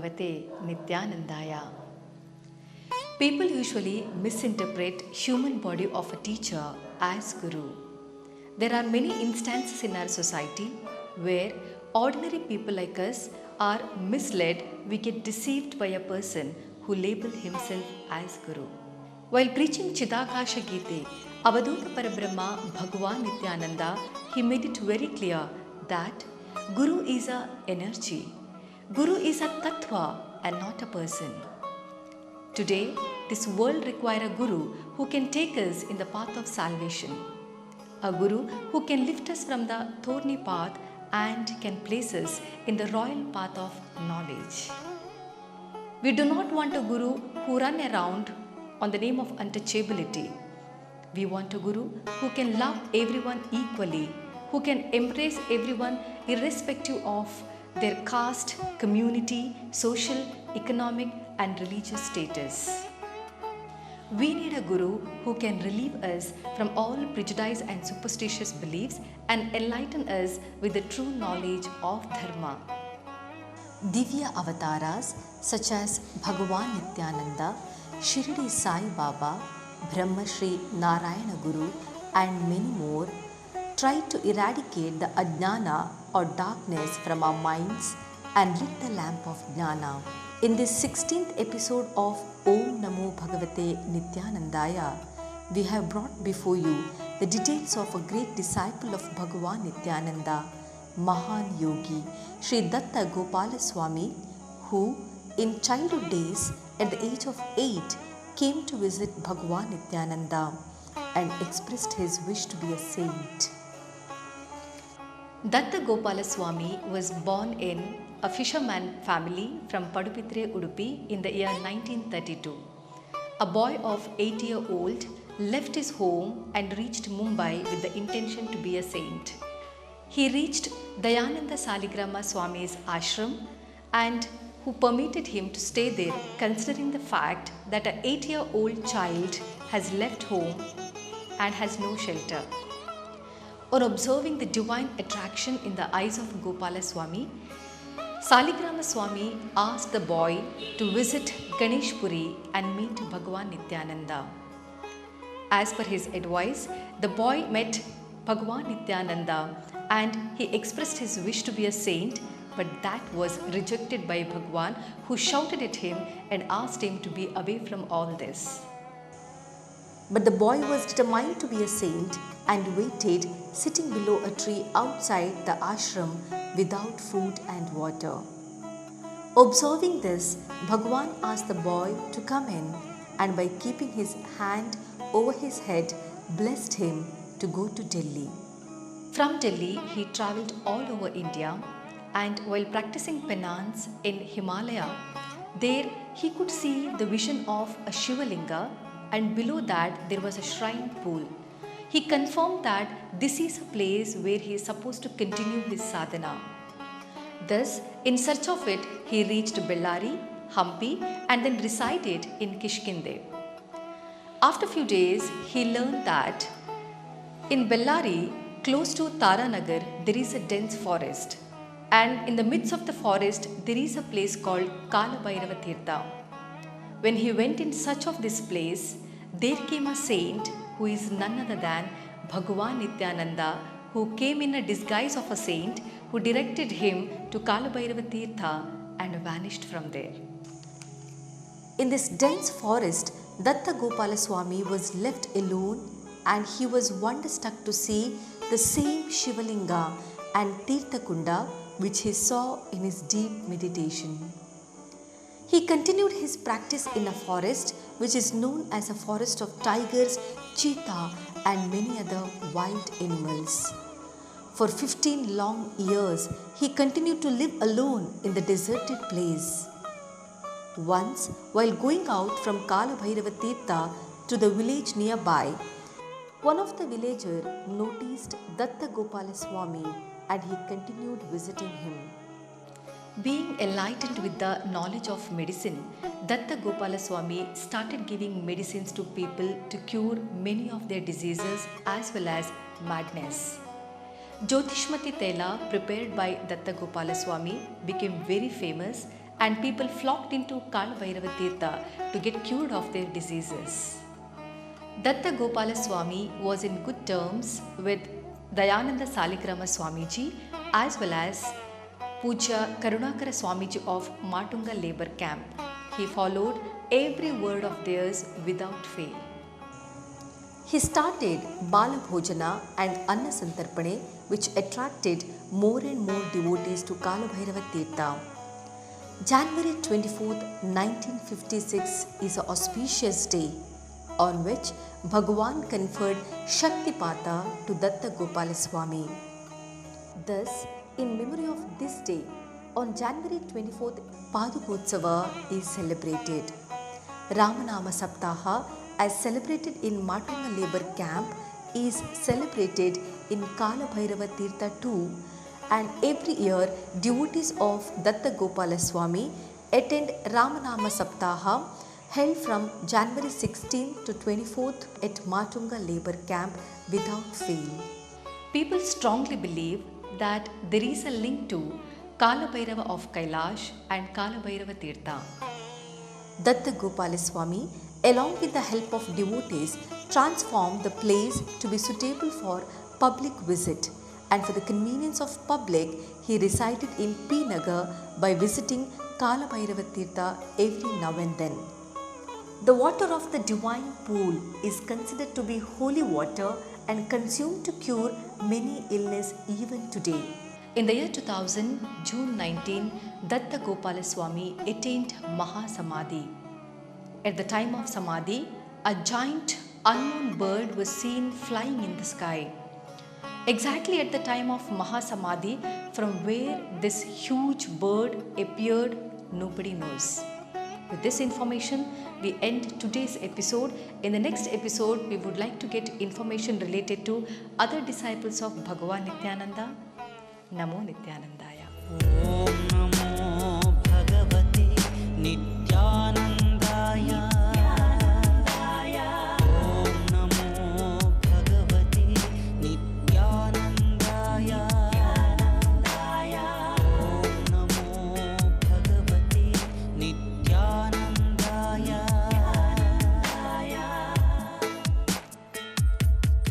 Bhagavate Nityanandaya. People usually misinterpret human body of a teacher as Guru. There are many instances in our society where ordinary people like us are misled, we get deceived by a person who labels himself as Guru. While preaching Chidakasha Gite, Avaduta Parabrahma Bhagavan Nityananda, he made it very clear that Guru is a energy. Guru is a tattva and not a person. Today, this world requires a Guru who can take us in the path of salvation. A Guru who can lift us from the thorny path and can place us in the royal path of knowledge. We do not want a Guru who runs around on the name of untouchability. We want a Guru who can love everyone equally, who can embrace everyone irrespective of their caste, community, social, economic and religious status. We need a Guru who can relieve us from all prejudice and superstitious beliefs and enlighten us with the true knowledge of Dharma. Divya avatars such as Bhagavan Nityananda, Shirdi Sai Baba, Brahma Shri Narayana Guru and many more tried to eradicate the ajnana or darkness from our minds and lit the lamp of jnana. In this 16th episode of Om Namo Bhagavate Nityanandaya, we have brought before you the details of a great disciple of Bhagavan Nityananda, Mahan Yogi, Sri Datta Gopala Swami, who in childhood days at the age of 8 came to visit Bhagavan Nityananda and expressed his wish to be a saint. Datta Gopala Swami was born in a fisherman family from Padupitre, Udupi in the year 1932. A boy of 8-year-old left his home and reached Mumbai with the intention to be a saint. He reached Dayananda Saligrama Swami's ashram and who permitted him to stay there considering the fact that an 8-year-old child has left home and has no shelter. On observing the divine attraction in the eyes of Gopala Swami, Saligrama Swami asked the boy to visit Ganeshpuri and meet Bhagavan Nityananda. As per his advice, the boy met Bhagavan Nityananda and he expressed his wish to be a saint, but that was rejected by Bhagavan, who shouted at him and asked him to be away from all this. But the boy was determined to be a saint and waited sitting below a tree outside the ashram without food and water. Observing this, Bhagavan asked the boy to come in and by keeping his hand over his head, blessed him to go to Delhi. From Delhi, he travelled all over India and while practicing penance in Himalaya, there he could see the vision of a Shivalinga and below that there was a shrine pool. He confirmed that this is a place where he is supposed to continue his sadhana. Thus, in search of it, he reached Bellary, Hampi and then resided in Kishkinde. After a few days, he learned that in Bellary, close to Taranagar, there is a dense forest. And in the midst of the forest, there is a place called Kalabhairava Tirtha. When he went in search of this place, there came a saint who is none other than Bhagavan Nityananda, who came in a disguise of a saint, who directed him to Kalabhairava Tirtha and vanished from there. In this dense forest, Datta Gopala Swami was left alone and he was wonderstruck to see the same Shivalinga and Tirtha Kunda which he saw in his deep meditation. He continued his practice in a forest which is known as a forest of tigers, cheetah and many other wild animals. For 15 long years, he continued to live alone in the deserted place. Once, while going out from Kalabhairava Tirtha to the village nearby, one of the villagers noticed Datta Gopala Swami and he continued visiting him. Being enlightened with the knowledge of medicine, Datta Gopala Swami started giving medicines to people to cure many of their diseases as well as madness. Jyotishmati Tela prepared by Datta Gopala Swami became very famous and people flocked into Kala Bhairava Tirtha to get cured of their diseases. Datta Gopala Swami was in good terms with Dayananda Saligrama Swamiji as well as Puja Karunakara Swamiji of Matunga labor camp. He followed every word of theirs without fail. He started Bala Bhojana and Anna Santarpane, which attracted more and more devotees to Kala Bhairava Tirtha. January 24th, 1956 is an auspicious day on which Bhagwan conferred Shaktipata to Datta Gopala Swami. Thus, in memory of this day, on January 24th, Padukotsava is celebrated. Ramanama Saptaha, as celebrated in Matunga labor camp, is celebrated in Kala Bhairava Tirtha too, and every year devotees of Datta Gopala Swami attend Ramanama Saptaha held from January 16th to 24th at Matunga labor camp without fail. People strongly believe that there is a link to Kala Bhairava of Kailash and Kala Bhairava Tirtha. Datta Gopala Swami, along with the help of devotees, transformed the place to be suitable for public visit, and for the convenience of public, he resided in P. Nagar by visiting Kala Bhairava Tirtha every now and then. The water of the divine pool is considered to be holy water and consumed to cure many illness even today. In the year 2000, June 19, Datta Gopala Swami attained Mahasamadhi. At the time of Samadhi, a giant unknown bird was seen flying in the sky. Exactly at the time of Mahasamadhi, from where this huge bird appeared, nobody knows. With this information, we end today's episode. In the next episode, we would like to get information related to other disciples of Bhagavan Nityananda. Namo Nityanandaya. Om Namo Bhagavate Nityananda.